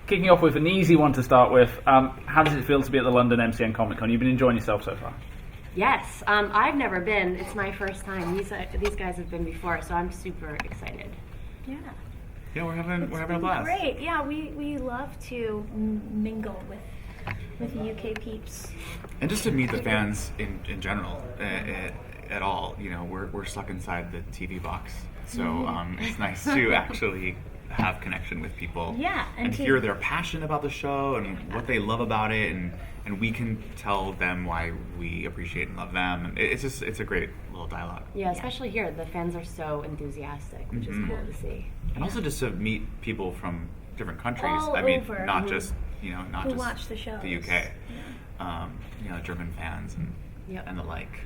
kicking off with an easy one to start with, how does it feel to be at the London MCM Comic-Con? You've been enjoying yourself so far? Yes, I've never been. It's my first time. These guys have been before, so I'm super excited. Yeah. Yeah, we're having a blast. Great. Yeah, we love to mingle with the UK peeps. And just to meet the fans in general, at all. You know, we're stuck inside the TV box, so it's nice to actually have connection with people. Yeah, and hear their passion about the show and what they love about it, and we can tell them why we appreciate and love them. And it's a great little dialogue. Yeah, especially here, the fans are so enthusiastic, which is cool to see. And also just to meet people from different countries. All I mean, over. not just not Who just watch the shows. the UK. German fans and the like.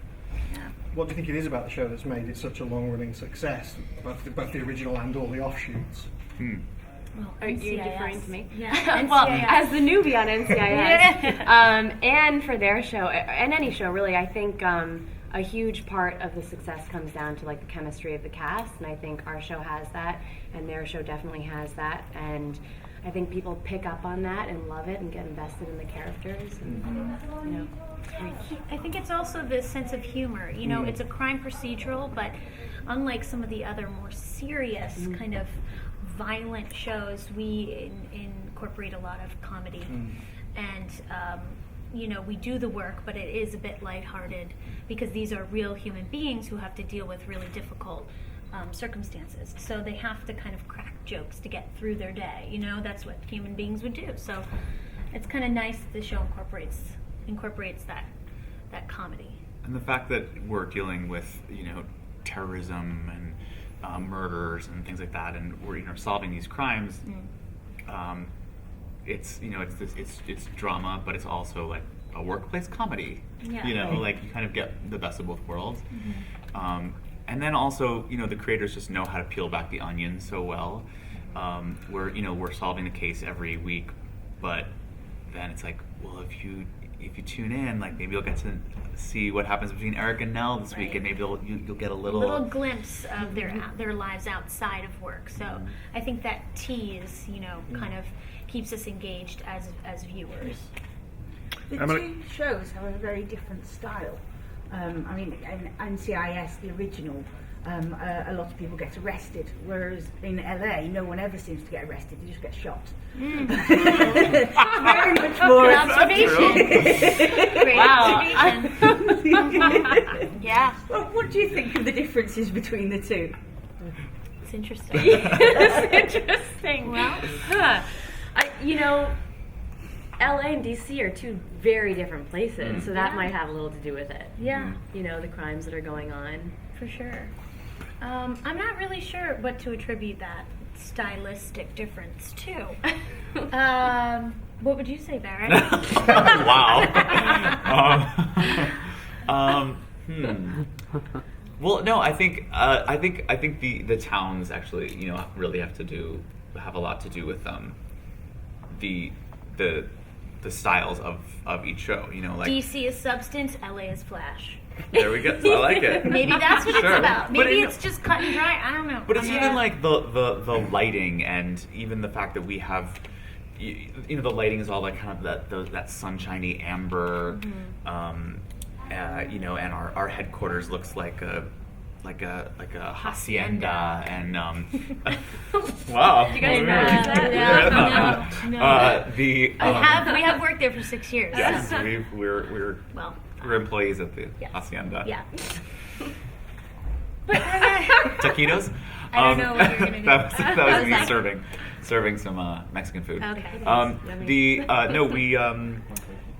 Yeah. What do you think it is about the show that's made it such a long-running success, both the original and all the offshoots? Well, Are you NCIS. deferring to me? Yeah. Well, NCIS. as the newbie on NCIS, and for their show, and any show really, I think a huge part of the success comes down to like the chemistry of the cast, and I think our show has that, and their show definitely has that, and I think people pick up on that and love it and get invested in the characters, and it's great. I think it's also this sense of humor. You know, it's a crime procedural, but unlike some of the other more serious kind of violent shows, we incorporate a lot of comedy, and we do the work, but it is a bit lighthearted because these are real human beings who have to deal with really difficult circumstances. So they have to kind of crack jokes to get through their day. You know, that's what human beings would do. So it's kind of nice that the show incorporates that comedy. And the fact that we're dealing with terrorism and murders and things like that, and we're solving these crimes. It's drama, but it's also like a workplace comedy. Yeah. Like you kind of get the best of both worlds. And then also, the creators just know how to peel back the onion so well. We're solving the case every week, but then it's like, well, if you tune in, like maybe you'll get to see what happens between Eric and Nell this week, and maybe you'll get a little glimpse of their lives outside of work. So I think that tease, kind of keeps us engaged as viewers. The two shows have a very different style. In NCIS, the original, a lot of people get arrested, whereas in LA, no one ever seems to get arrested, they just get shot. Very much more. Good observation. Great observation. Yeah. Well, what do you think of the differences between the two? It's interesting. It's interesting. Well, LA and DC are two very different places, so that might have a little to do with it. Yeah. The crimes that are going on. For sure. I'm not really sure what to attribute that stylistic difference to. What would you say, Barrett? Wow. Well, no, I think the towns actually, really have a lot to do with the styles of each show. Like DC is substance, LA is flash. there we go. I like it. Maybe that's what it's about. But Maybe it's just cut and dry. I don't know. But it's even like the lighting, and even the fact that we have, the lighting is all like kind of that sunshiny amber, and our headquarters looks like a hacienda, and wow. You guys realize that? Yeah. No. We have worked there for 6 years. Yes, So. we're employees at the hacienda. Yeah. Taquitos. I don't know what you're gonna do. that was me serving some Mexican food. Okay.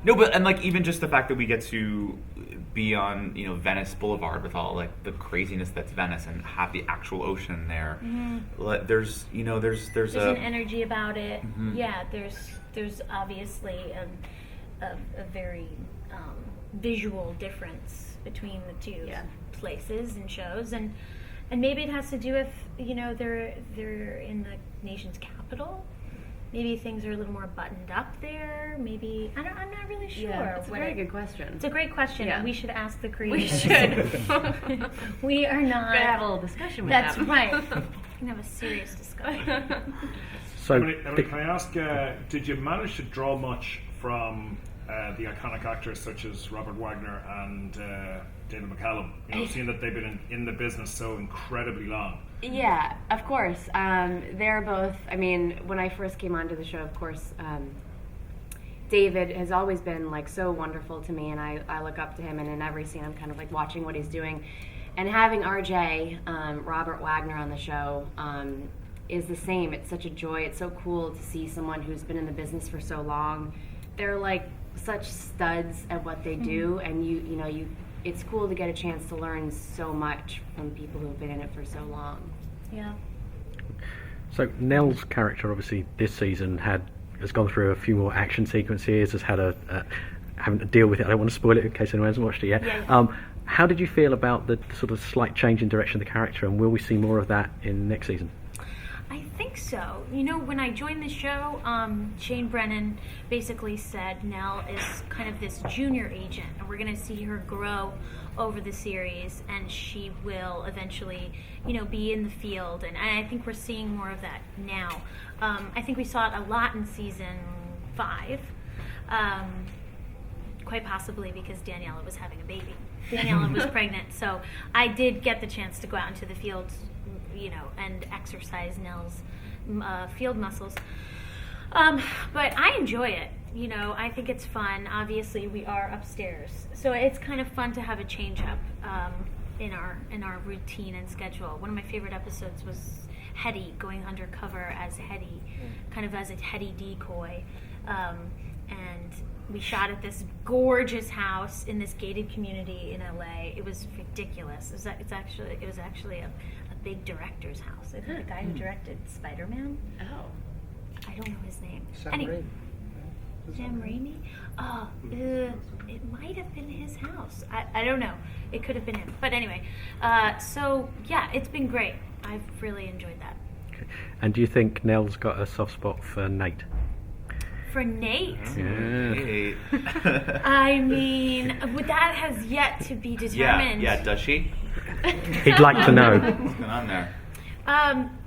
But like even just the fact that we get to be on Venice Boulevard with all like the craziness that's Venice, and have the actual ocean there. There's an energy about it. Yeah, there's obviously a very visual difference between the two places and shows, and maybe it has to do with they're in the nation's capital. Maybe things are a little more buttoned up there. Maybe I'm not really sure. Yeah, it's a very good question. It's a great question, and we should ask the creators. We should. We are not. We're gonna have a little discussion with That's them. right. can have a serious discussion. So, Emily, can I ask, did you manage to draw much from the iconic actors such as Robert Wagner and David McCallum? You know, seeing that they've been in the business so incredibly long. Yeah, of course. They're both, I mean, when I first came onto the show, of course, David has always been like so wonderful to me, and I look up to him, and in every scene I'm kind of like watching what he's doing. And having RJ, Robert Wagner, on the show is the same. It's such a joy. It's so cool to see someone who's been in the business for so long. They're like such studs at what they do, and you know, it's cool to get a chance to learn so much from people who've been in it for so long. Yeah. So Nell's character, obviously, this season has gone through a few more action sequences. Has had having to deal with it. I don't want to spoil it in case anyone hasn't watched it yet. Yeah. How did you feel about the sort of slight change in direction of the character, and will we see more of that in next season? I think so. You know, when I joined the show, Shane Brennan basically said Nell is kind of this junior agent, and we're going to see her grow over the series, and she will eventually, you know, be in the field. And I think we're seeing more of that now. I think we saw it a lot in season 5, quite possibly because Daniela was having a baby. Daniela was pregnant, so I did get the chance to go out into the field, you know, and exercise Nell's field muscles. But I enjoy it. You know, I think it's fun. Obviously, we are upstairs, so it's kind of fun to have a change up in our routine and schedule. One of my favorite episodes was Hetty going undercover as Hetty, kind of as a Hetty decoy, and we shot at this gorgeous house in this gated community in LA. It was ridiculous. It was actually a big director's house. I think the guy who directed Spider-Man. Oh. I don't know his name. Sam Anyway, Raimi. Sam Raimi? Oh, it might have been his house. I don't know. It could have been him. But anyway, so yeah, it's been great. I've really enjoyed that. Okay. And do you think Nell's got a soft spot for Nate? For Nate? Hey. I mean, that has yet to be determined. Yeah, does she? He'd like to know. What's going on there?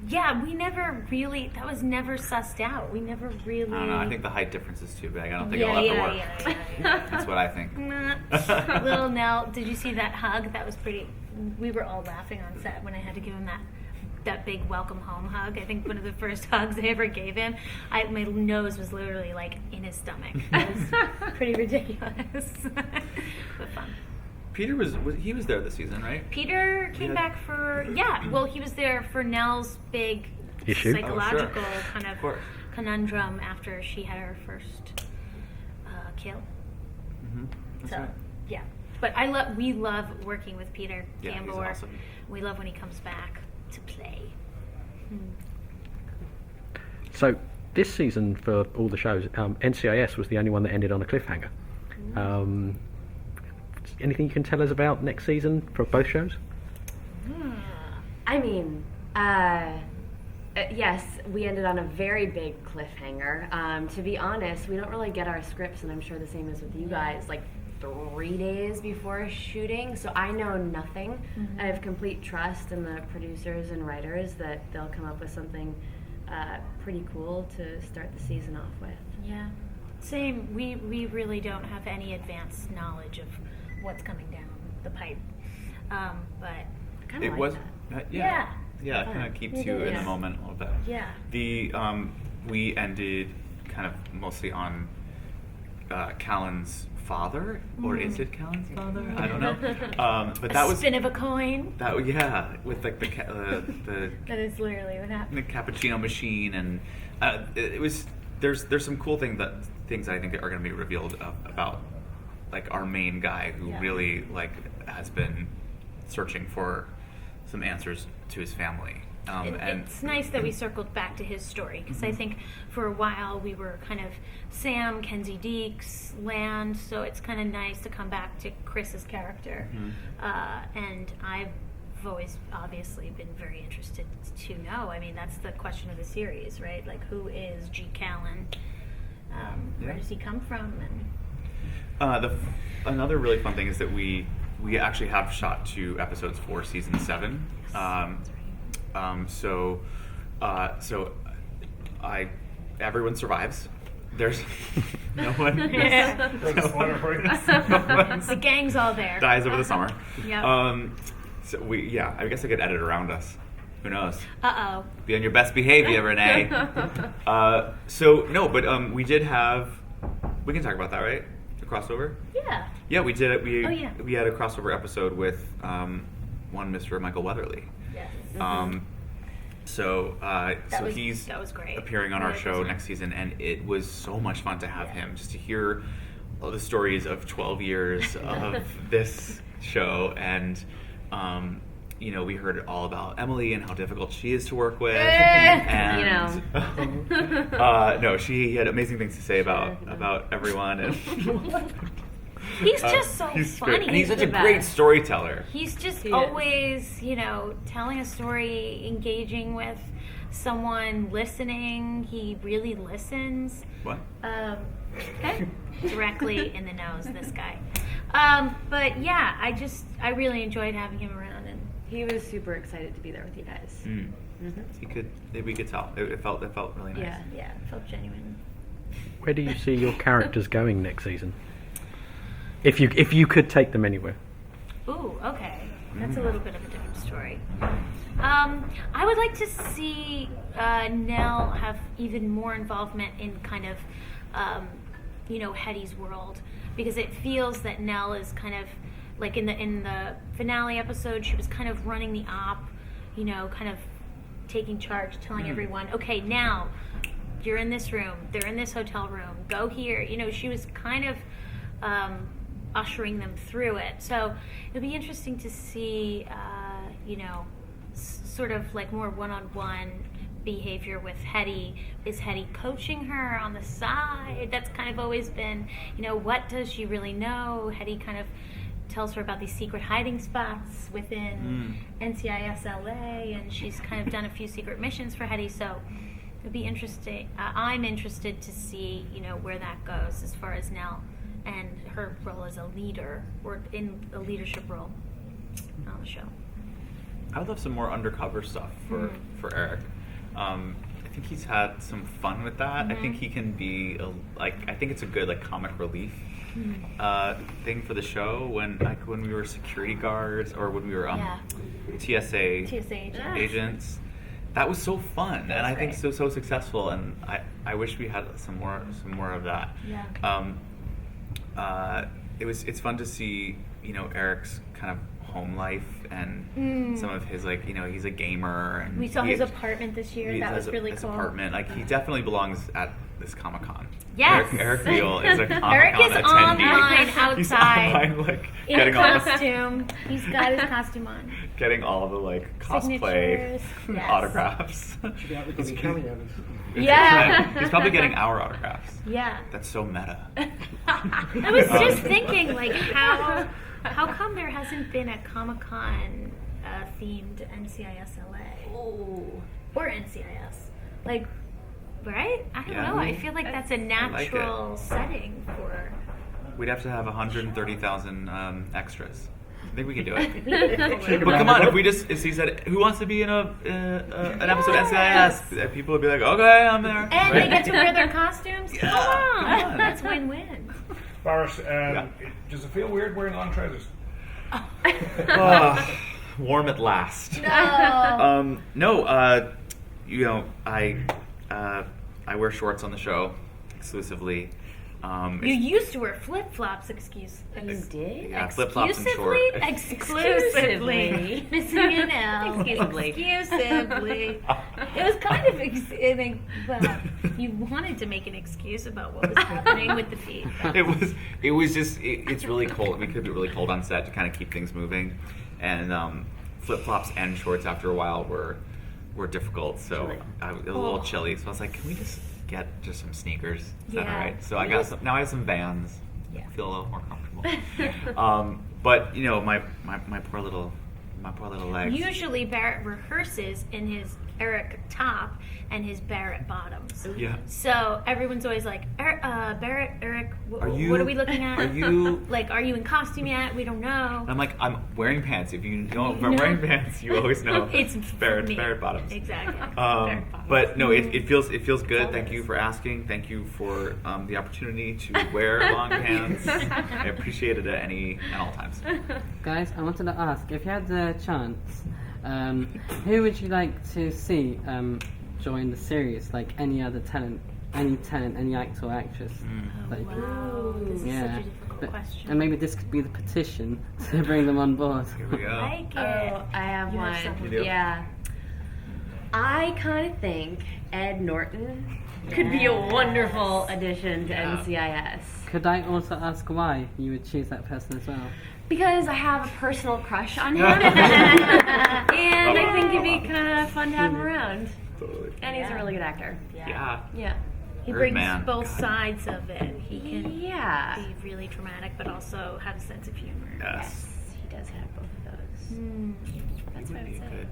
Yeah, we never really, that was never sussed out. We never really... I don't know, I think the height difference is too big. I don't think it'll have to work. Yeah. That's what I think. Little Nell, did you see that hug? That was pretty, we were all laughing on set when I had to give him that big welcome home hug. I think one of the first hugs I ever gave him, my nose was literally like in his stomach. It was pretty ridiculous, but fun. Peter was there this season, right? Peter came back for, well, he was there for Nell's big Issue? psychological kind Of of course. conundrum after she had her first kill. That's So, right. yeah. But we love working with Peter Yeah, he's Gambor. awesome. We love when he comes back to play. So this season for all the shows, NCIS was the only one that ended on a cliffhanger. Anything you can tell us about next season for both shows? I mean, yes, we ended on a very big cliffhanger. To be honest, we don't really get our scripts, and I'm sure the same is with you guys, like 3 days before shooting, so I know nothing. I have complete trust in the producers and writers that they'll come up with something pretty cool to start the season off with. Yeah. Same. We really don't have any advanced knowledge of what's coming down the pipe. But I kind of It like was, that. yeah, it kind of keeps you in the moment a little bit. Yeah. We ended kind of mostly on Callan's father, or is it Callan's father? I don't know. But that was spin of a coin. with like the That is literally what happened. the cappuccino machine, and it was there's some cool things that I think are going to be revealed about like our main guy who really like has been searching for some answers to his family. And It's nice that we circled back to his story, because I think for a while we were kind of Sam, Kenzie Deeks, Land, so it's kind of nice to come back to Chris's character. And I've always obviously been very interested to know. I mean, that's the question of the series, right? Like, who is G. Callan? Where does he come from? And another really fun thing is that we actually have shot 2 episodes for season 7. So everyone survives. There's no one. The gang's all there. Dies over the summer. Yep. So I guess I could edit around us. Who knows? Uh-oh. Be on your best behavior, Renee. We did have. We can talk about that, right? The crossover. Yeah. Yeah, we did it. Oh, yeah. We had a crossover episode with one Mr. Michael Weatherly. Yes. He's that was great. appearing on our show next season, and it was so much fun to have him, just to hear all the stories of 12 years of this show, and we heard all about Emily and how difficult she is to work with, and she had amazing things to say about everyone, and he's just so he's funny. great. And he's such a great storyteller. He's just always, telling a story, engaging with someone, listening. He really listens. What? Directly in the nose, this guy. But yeah, I really enjoyed having him around, and he was super excited to be there with you guys. We could tell. It felt really nice. Yeah, it felt genuine. Where do you see your characters going next season? If you could take them anywhere. Ooh, okay. That's a little bit of a different story. I would like to see Nell have even more involvement in kind of, Hetty's world, because it feels that Nell is kind of like in the finale episode, she was kind of running the op, kind of taking charge, telling everyone, okay, now you're in this room, they're in this hotel room, go here. She was kind of ushering them through it. So it'll be interesting to see, sort of like more one-on-one behavior with Hetty. Is Hetty coaching her on the side? That's kind of always been, what does she really know? Hetty kind of tells her about these secret hiding spots within NCIS LA, and she's kind of done a few secret missions for Hetty, so it'll be interesting. I'm interested to see, where that goes as far as Nell and her role as a leader, or in a leadership role on the show. I would love some more undercover stuff for Eric. I think he's had some fun with that. I think he can be I think it's a good comic relief thing for the show when we were security guards or when we were TSA agents. That was so fun, and I think so successful, and I wish we had some more of that. It's fun to see Eric's kind of home life and some of his he's a gamer, and we saw his apartment this year. That was really cool. Apartment, he definitely belongs at this Comic-Con. Yes. Eric Beale is a Comic-Con Eric is attendee. online outside. He's online, in a costume. He's got his costume on. Getting all the cosplay autographs. Should be out with the cameos. Yeah. He's probably getting our autographs. Yeah. That's so meta. I was just thinking, how come there hasn't been a Comic-Con themed NCIS LA? Oh. Or NCIS. Right? I don't know. I feel like that's a natural setting for... We'd have to have 130,000 extras. I think we can do it. But come on, if he said, who wants to be in an episode of NCIS? People would be like, okay, I'm there. And they get to wear their costumes? Come on. That's win-win. Barrett, does it feel weird wearing long trousers? Warm at last. No. I wear shorts on the show exclusively. You used to wear flip-flops, excuse me. You did? Yeah, flip-flops and shorts. Exclusively. Missing an L. Exclusively. Exclusively. It was kind of, you wanted to make an excuse about what was happening with the feet. It was just, it's really cold. We could be really cold on set to kind of keep things moving. And flip-flops and shorts after a while were difficult. So I was a little chilly. So I was like, can we just get some sneakers? Is that all right? So I got now I have some Vans. Yeah. Feel a little more comfortable. But my poor little legs. Usually Barrett rehearses in his Eric top and his Barrett bottoms. Yeah. So everyone's always like, Barrett, Eric, what are we looking at? Are you? Like, are you in costume yet? We don't know. And I'm like, I'm wearing pants. If you know if I'm wearing pants, you always know It's Barrett me. bottoms. Exactly. But no, it feels good. Thank you for asking. Thank you for the opportunity to wear long pants. I appreciate it at all times. Guys, I wanted to ask, if you had the chance, who would you like to see join the series? Like any other talent, any actor or actress? That you Wow, this is Yeah. such a difficult question. And maybe this could be the petition to bring them on board. Here we go. Like it. Oh, I have You one. have someone. You do? Yeah. I kind of think Ed Norton could be a wonderful addition to Yeah. NCIS. Could I also ask why you would choose that person as well? Because I have a personal crush on him. And I think it'd be kind of fun to have him around. Totally. And he's a really good actor. Yeah. Yeah. He brings Birdman. both God. sides of it. He can Yeah. be really dramatic, but also have a sense of humor. Yes. He does have both of those. That's He what I would be would say. good.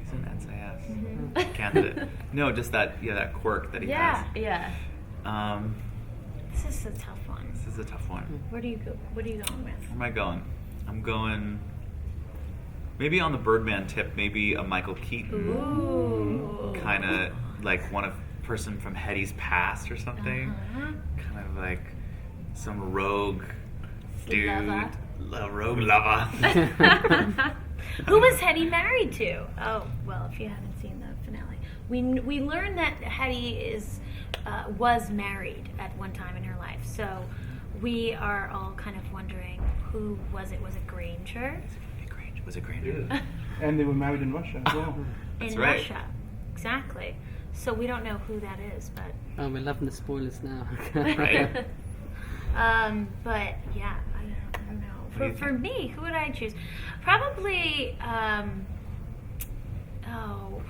He's an NCIS candidate. No, just that quirk that he Yeah, has. yeah. This is a tough one. This is a tough one. Where do you go? What are you going with? Where am I going? I'm going maybe on the Birdman tip, maybe a Michael Keaton. Ooh. Kind of like one person from Hetty's past or something. Kind of like some rogue dude. Lover. Rogue lover. Who was Hetty married to? Oh, well, if you haven't seen the finale, we learned that Hetty was married at one time in her life. So we are all kind of wondering, who was it? Was it Granger? Was it Granger? And they were married in Russia as well. That's In right. Russia. Exactly. So we don't know who that is, but Oh, we're loving the spoilers now. Right. but yeah, I don't know. What do you For think? me, who would I choose? Probably.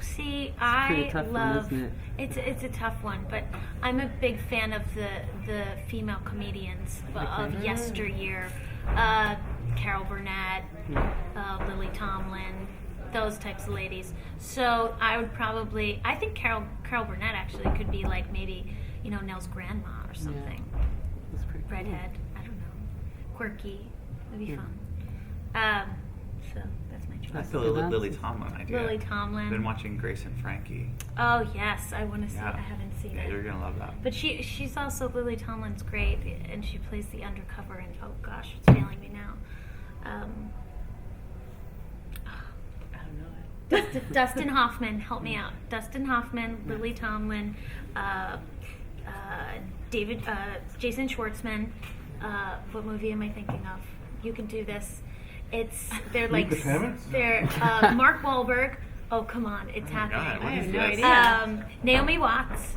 pretty I tough one, love. isn't It's a tough one, but I'm a big fan of the female comedians of yesteryear. Carol Burnett, Lily Tomlin, those types of ladies. So I would probably. I think Carol Burnett actually could be like maybe Nell's grandma or something. That's pretty cool. Redhead. I don't know. Quirky. It'd be fun. So that's my choice. That's the Lily Tomlin idea. Lily Tomlin. Been watching Grace and Frankie. Oh yes, I want to see. Yeah. it. I haven't seen Yeah, it. you're gonna love that. But she's also Lily Tomlin's great, and she plays the undercover. And oh gosh, it's failing me now. I don't know it. Dustin Hoffman, help me out. Dustin Hoffman, Lily Tomlin, Jason Schwartzman. What movie am I thinking of? You Can Do This. They're like the Parents? they're Mark Wahlberg. Oh come on, it's happening. God, what I is have no this? idea. Naomi Watts.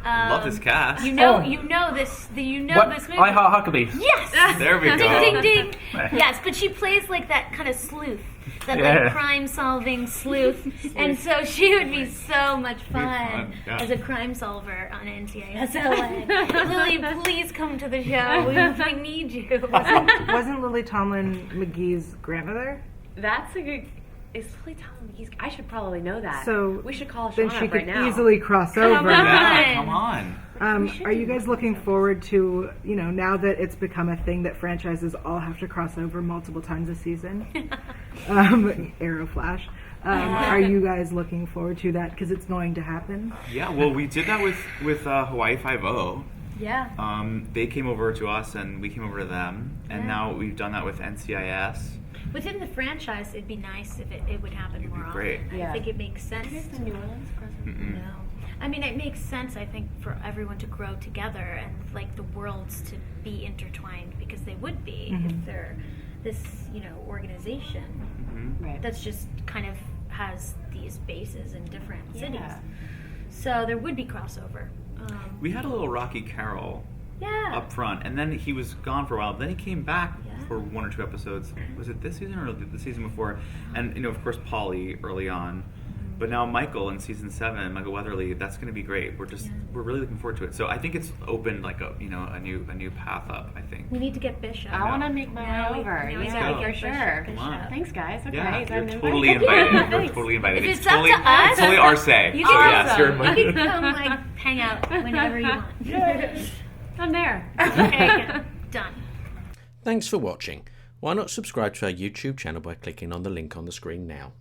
Love this cast. You know What? this movie. I Heart Huckabees. Yes. There we go. Ding ding ding. Yes, but she plays like that kind of sleuth, that Yeah. like crime-solving sleuth, and so she would be so much fun fun, yeah. as a crime solver on NCIS LA. Lily, please come to the show. We need you. Wasn't Lily Tomlin McGee's grandmother? That's a good. Is Lily Tomlin? I should probably know that. So we should call Then Sean she up could right now. easily cross over. on. Yeah, come on. Are you guys looking forward to, now that it's become a thing that franchises all have to cross over multiple times a season? Arrow Flash. Are you guys looking forward to that? Because it's going to happen. Yeah, well, we did that with Hawaii Five-0. Yeah. They came over to us and we came over to them, and now we've done that with NCIS. Within the franchise, it'd be nice if it would happen It'd be more often. great. I think it makes sense. the New Orleans Mm-mm. No. I mean, it makes sense, I think, for everyone to grow together and, like, the worlds to be intertwined, because they would be if they're this, organization Right. that's just kind of has these bases in different cities. Yeah. So there would be crossover. We had a little Rocky Carroll Yeah. up front, and then he was gone for a while. Then he came back Yeah. for one or two episodes. Was it this season or the season before? And of course, Polly early on. But now Michael in season 7, Michael Weatherly, that's going to be great. We're really looking forward to it. So I think it's opened like a new path up. I think. We need to get Bishop. I want to make my Now way we- over. now we Yeah, gotta for get sure. Bishop. Come on. Thanks, guys. Okay, Yeah, is that you're an totally invite? invited. You're Nice. totally invited. If it's totally, up to us, it's totally our say. You So can yes, you're come. invited. You can come, like, hang out whenever you want. I'm there. Okay, done. Thanks for watching. Why not subscribe to our YouTube channel by clicking on the link on the screen now?